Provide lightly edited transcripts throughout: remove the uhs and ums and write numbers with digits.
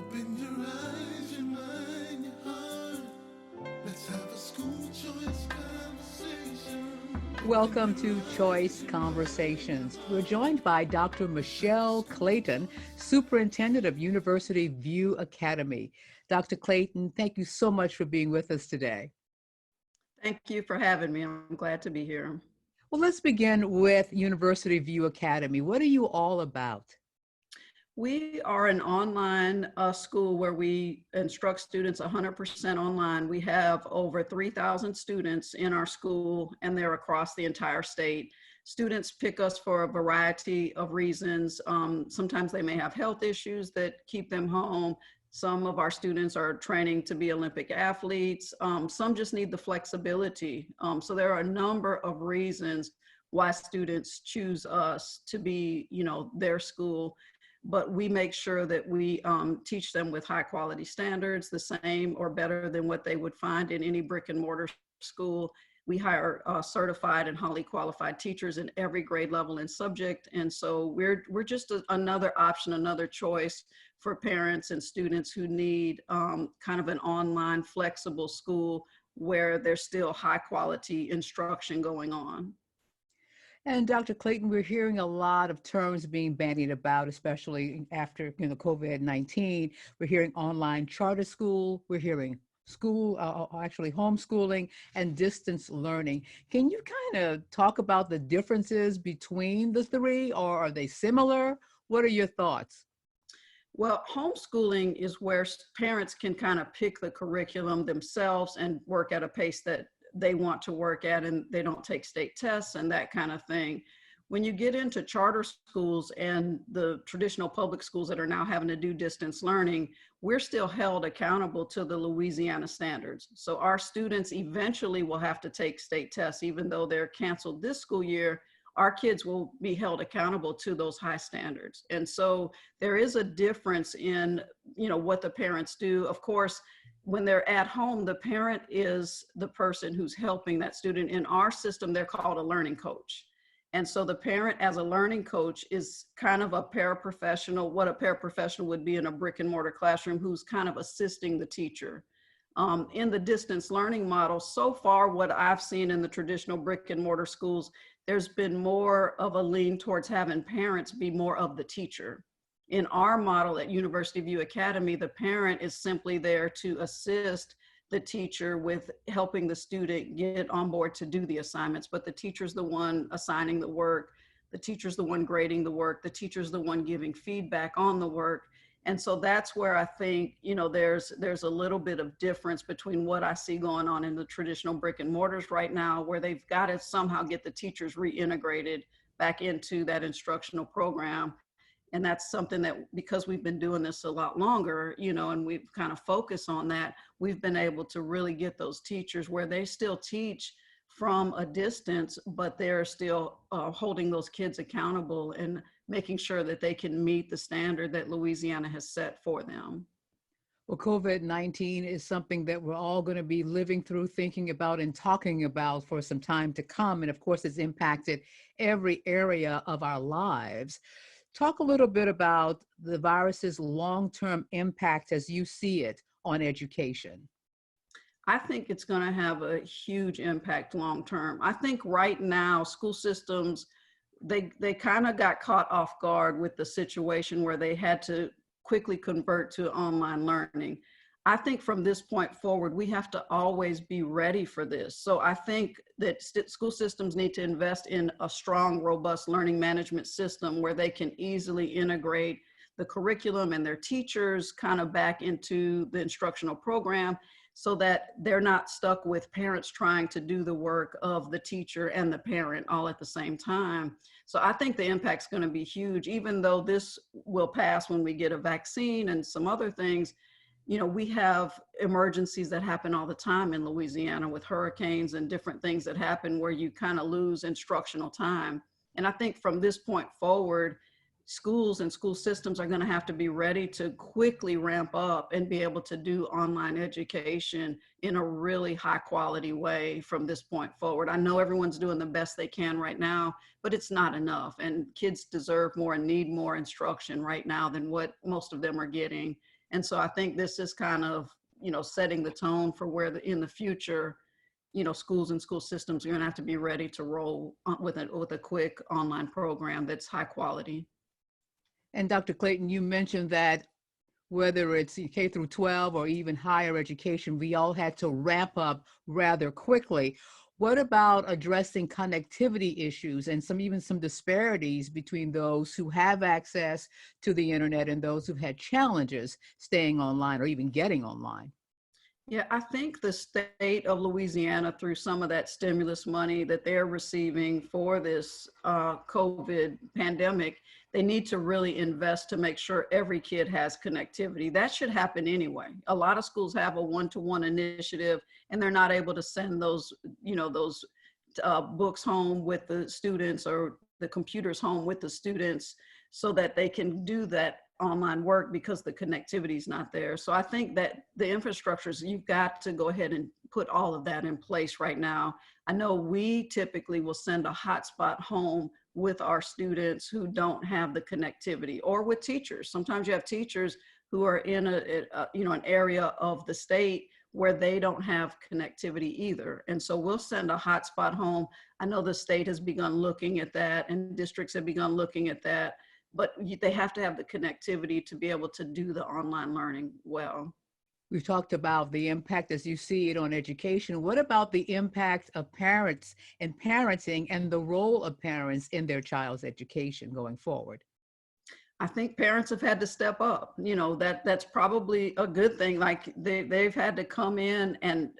Open your eyes, your mind, your heart. Let's have a school choice conversation. Open Welcome your to eyes, Choice your Conversations. We're mind. joined by Dr. Michelle Clayton, Superintendent of University View Academy. Dr. Clayton, thank you so much for being with us today. Thank you for having me. I'm glad to be here. Well, let's begin with University View Academy. What are you all about? We are an online school where we instruct students 100% online. We have over 3,000 students in our school, and they're across the entire state. Students pick us for a variety of reasons. Sometimes they may have health issues that keep them home. Some of our students are training to be Olympic athletes. Some just need the flexibility. So there are a number of reasons why students choose us to be, their school. But we make sure that we teach them with high quality standards, the same or better than what they would find in any brick and mortar school. We hire certified and highly qualified teachers in every grade level and subject. And so we're just another option, another choice for parents and students who need kind of an online flexible school where there's still high quality instruction going on. And Dr. Clayton, we're hearing a lot of terms being bandied about, especially after COVID-19. We're hearing online charter school. We're hearing actually homeschooling and distance learning. Can you kind of talk about the differences between the three, or are they similar? What are your thoughts? Well, homeschooling is where parents can kind of pick the curriculum themselves and work at a pace that they want to work at, and they don't take state tests and that kind of thing. When you get into charter schools and the traditional public schools that are now having to do distance learning, we're still held accountable to the Louisiana standards. So our students eventually will have to take state tests, even though they're canceled this school year. Our kids will be held accountable to those high standards. And so there is a difference in, what the parents do. Of course, when they're at home, the parent is the person who's helping that student. In our system, they're called a learning coach. And so the parent as a learning coach is kind of a paraprofessional, what a paraprofessional would be in a brick and mortar classroom, who's kind of assisting the teacher. In the distance learning model, so far what I've seen in the traditional brick and mortar schools, there's been more of a lean towards having parents be more of the teacher. In our model at University View Academy, the parent is simply there to assist the teacher with helping the student get on board to do the assignments, but the teacher's the one assigning the work, the teacher's the one grading the work, the teacher's the one giving feedback on the work. And so that's where I think, there's a little bit of difference between what I see going on in the traditional brick and mortars right now, where they've got to somehow get the teachers reintegrated back into that instructional program. And that's something that, because we've been doing this a lot longer, and we've kind of focused on that, we've been able to really get those teachers where they still teach from a distance, but they're still holding those kids accountable and making sure that they can meet the standard that Louisiana has set for them. Well, COVID-19 is something that we're all going to be living through, thinking about, and talking about for some time to come. And of course, it's impacted every area of our lives. Talk a little bit about the virus's long-term impact as you see it on education. I think it's going to have a huge impact long term. I think right now school systems, they kind of got caught off guard with the situation where they had to quickly convert to online learning. I think from this point forward, we have to always be ready for this. So I think that school systems need to invest in a strong, robust learning management system where they can easily integrate the curriculum and their teachers kind of back into the instructional program, so that they're not stuck with parents trying to do the work of the teacher and the parent all at the same time. So I think the impact's going to be huge, even though this will pass when we get a vaccine and some other things. We have emergencies that happen all the time in Louisiana with hurricanes and different things that happen where you kind of lose instructional time. And I think from this point forward, schools and school systems are going to have to be ready to quickly ramp up and be able to do online education in a really high quality way from this point forward. I know everyone's doing the best they can right now, but it's not enough. And kids deserve more and need more instruction right now than what most of them are getting. And so I think this is kind of, setting the tone for where in the future, schools and school systems are going to have to be ready to roll with a quick online program that's high quality. And Dr. Clayton, you mentioned that whether it's K through 12 or even higher education, we all had to ramp up rather quickly. What about addressing connectivity issues and even some disparities between those who have access to the internet and those who've had challenges staying online or even getting online? Yeah, I think the state of Louisiana, through some of that stimulus money that they're receiving for this COVID pandemic, they need to really invest to make sure every kid has connectivity. That should happen anyway. A lot of schools have a one-to-one initiative, and they're not able to send those, those books home with the students or the computers home with the students so that they can do that online work because the connectivity is not there. So I think that the infrastructures, you've got to go ahead and put all of that in place right now. I know we typically will send a hotspot home with our students who don't have the connectivity, or with teachers. Sometimes you have teachers who are in an area of the state where they don't have connectivity either. And so we'll send a hotspot home. I know the state has begun looking at that, and districts have begun looking at that, but they have to have the connectivity to be able to do the online learning well. We've talked about the impact as you see it on education. What about the impact of parents and parenting and the role of parents in their child's education going forward? I think parents have had to step up. That's probably a good thing. Like they've had to come in and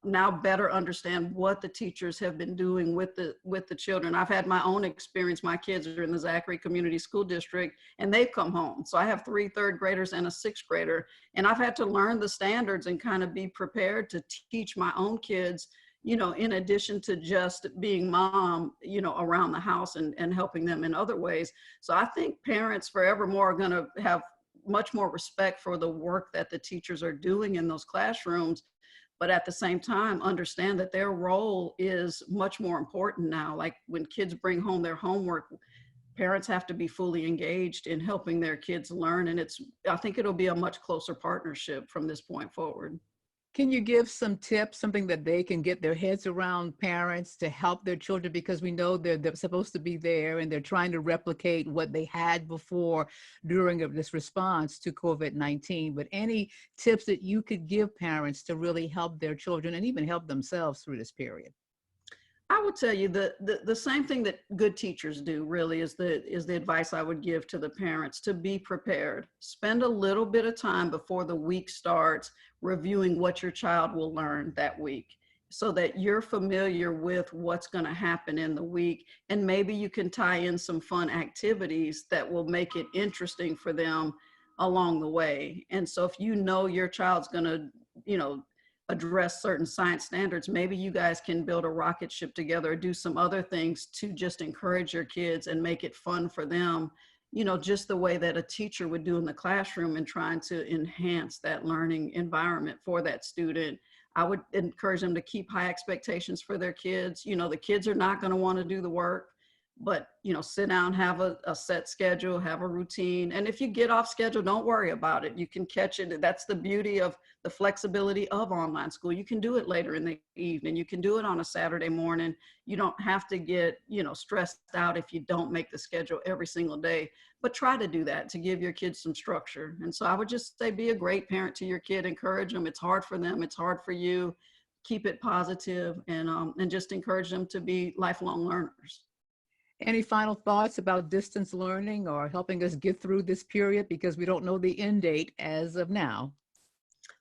now better understand what the teachers have been doing with the children. I've had my own experience. My kids are in the Zachary Community School District, and they've come home. So I have 3 third graders and a 6th grader, and I've had to learn the standards and kind of be prepared to teach my own kids, in addition to just being mom, around the house and helping them in other ways. So I think parents forevermore are going to have much more respect for the work that the teachers are doing in those classrooms, but at the same time, understand that their role is much more important now. Like when kids bring home their homework, parents have to be fully engaged in helping their kids learn. And I think it'll be a much closer partnership from this point forward. Can you give some tips, something that they can get their heads around, parents, to help their children? Because we know they're supposed to be there and they're trying to replicate what they had before during this response to COVID-19. But any tips that you could give parents to really help their children and even help themselves through this period? I would tell you the same thing that good teachers do really is the advice I would give to the parents: to be prepared. Spend a little bit of time before the week starts reviewing what your child will learn that week, so that you're familiar with what's going to happen in the week. And maybe you can tie in some fun activities that will make it interesting for them along the way. And so if your child's going to, address certain science standards, maybe you guys can build a rocket ship together or do some other things to just encourage your kids and make it fun for them, just the way that a teacher would do in the classroom, and trying to enhance that learning environment for that student. I would encourage them to keep high expectations for their kids. The kids are not going to want to do the work, but sit down, have a set schedule, have a routine. And if you get off schedule, don't worry about it. You can catch it. That's the beauty of the flexibility of online school. You can do it later in the evening. You can do it on a Saturday morning. You don't have to get, stressed out if you don't make the schedule every single day, but try to do that to give your kids some structure. And so I would just say, be a great parent to your kid, encourage them. It's hard for them. It's hard for you. Keep it positive, and just encourage them to be lifelong learners. Any final thoughts about distance learning or helping us get through this period, because we don't know the end date as of now?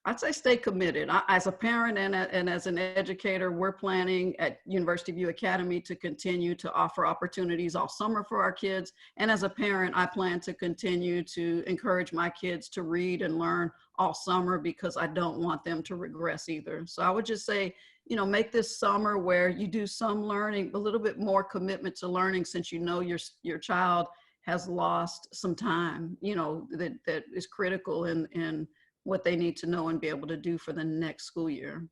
I'd say stay committed. As a parent and as an educator, we're planning at University View Academy to continue to offer opportunities all summer for our kids. And as a parent, I plan to continue to encourage my kids to read and learn all summer, because I don't want them to regress either. So I would just say, make this summer where you do some learning, a little bit more commitment to learning, since your child has lost some time, that is critical in what they need to know and be able to do for the next school year.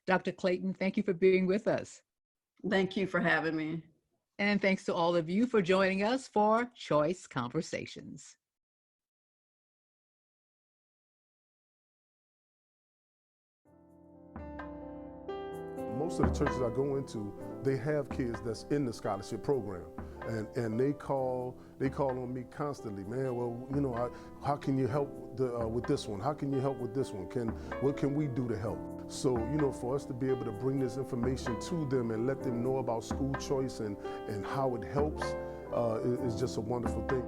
Dr. Clayton, thank you for being with us. Thank you for having me. And thanks to all of you for joining us for Choice Conversations. most of the churches I go into, they have kids that's in the scholarship program, and they call on me constantly, man. Well, you know, how can you help with this one? How can you help with this one? What can we do to help? So, you know, for us to be able to bring this information to them and let them know about school choice and how it helps is just a wonderful thing.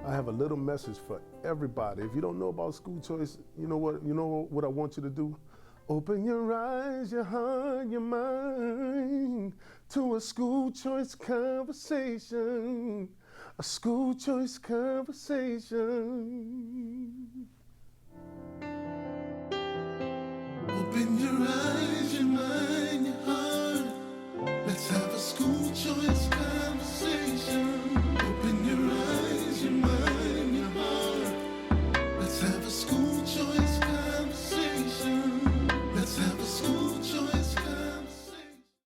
I have a little message for everybody. If you don't know about school choice, you know what I want you to do? Open your eyes, your heart, your mind to a school choice conversation. A school choice conversation. Open your eyes, your mind.